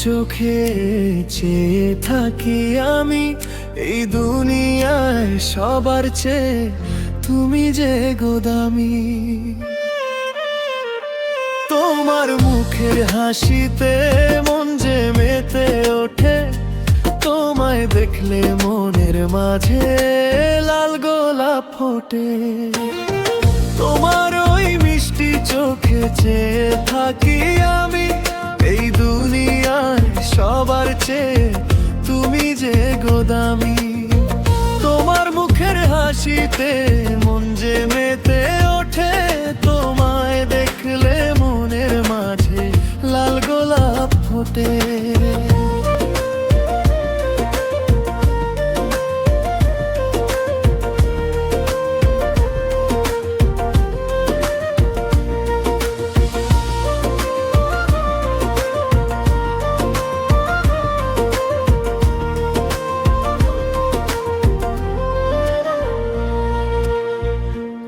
চোখে চেয়ে থাকি আমি, এই দুনিয়ায় সবার চেয়ে তুমি যে গোদামি। তোমার মুখের হাসিতে মন যে মেতে ওঠে, তোমায় দেখলে মনের মাঝে লাল গোলাপ ফোটে। তোমার ওই মিষ্টি চোখে চেয়ে থাকি আমি, এই দুনিয়ায় সবার চেয়ে তুমি যে গোদামি। তোমার মুখের হাসিতে মন যে মেতে ওঠে, তোমায় দেখলে মনের মাঝে লাল গোলাপ ফোটে।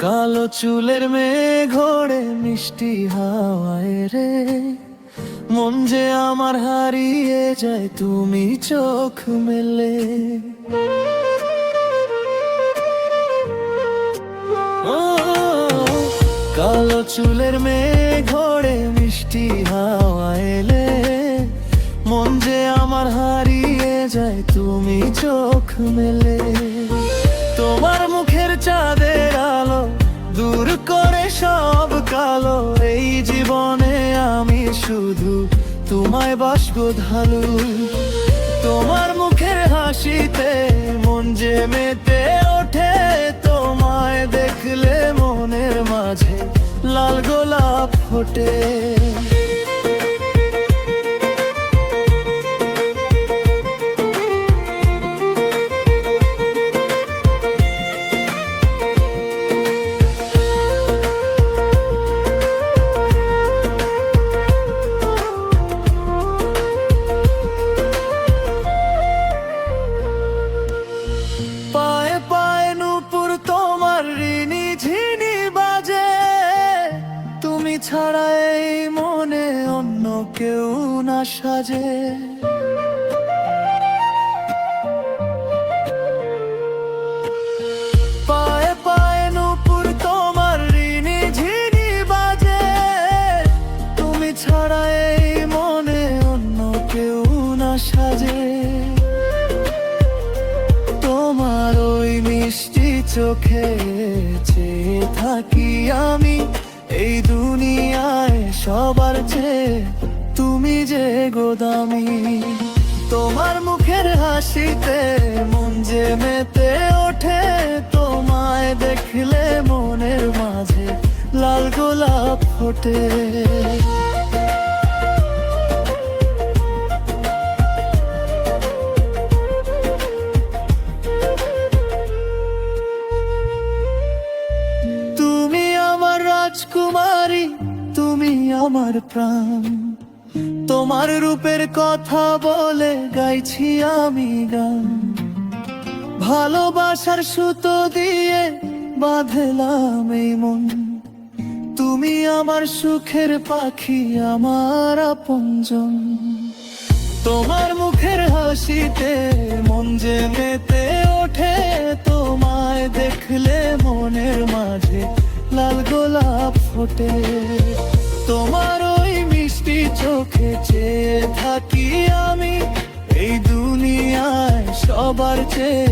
কালো চুলের মেয়ে ঘোড়ে মিষ্টি হাওয়ায় রে, মন যে আমার হারিয়ে যায় তুমি চোখ মেলে। ও কালো চুলের মেয়ে ঘোড়ে মিষ্টি হাওয়ায় রে, মন যে আমার হারিয়ে যায় তুমি চোখ মেলে। তোমার মুখের চাঁদের আলো দূর করে সব কালো, এই জীবনে আমি শুধু তোমায় বাসবো ঢালু। তোমার মুখের হাসিতে মন যে মেতে ওঠে, তোমায় দেখলে মনের মাঝে লাল গোলাপ ফোটে। পায়ে পায়ে নূপুর তোমার ঋণী ঝিনি বাজে, তুমি ছাড়া এই মনে অন্য কেউ না সাজে। পায়ে পায়ে নূপুর তোমার ঋণী ঝিনি বাজে, তুমি ছাড়া এই মনে অন্য কেউ না সাজে। তোমার ওই মিষ্টি চোখে চেয়ে থাকি আমি, এই দুনিয়ায় সবার চেয়ে তুমি যে গোদামি। তোমার মুখের হাসিতে মন যে মেতে ওঠে, তোমায় দেখলে মনের মাঝে লাল গোলাপ ফোটে। রাজকুমারী তুমি আমার প্রাণ, তোমার রূপের কথা বলে গাইছি আমি গান। ভালোবাসার সুতো দিয়ে বাঁধলাম এই মন, তুমি আমার সুখের পাখি আমার আপনজন। তোমার মুখের হাসিতে মন যে মেতে ওঠে, তোমায় দেখলে মনের মাঝে লাল গোলাপ ফোটে। তোমার ওই মিষ্টি চোখে চেয়ে থাকি আমি, এই দুনিয়ায় সবার চেয়ে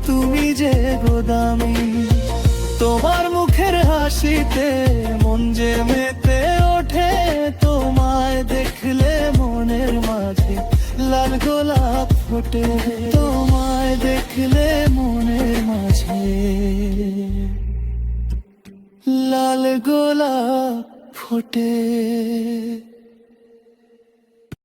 তুমি যে গোদামি। তোমার মুখের হাসিতে মন যে মেতে ওঠে, তোমায় দেখলে মনের মাঝে লাল গোলাপ ফোটে। তোমায় দেখলে মনের মাঝে লাল গোলাপ ফোটে।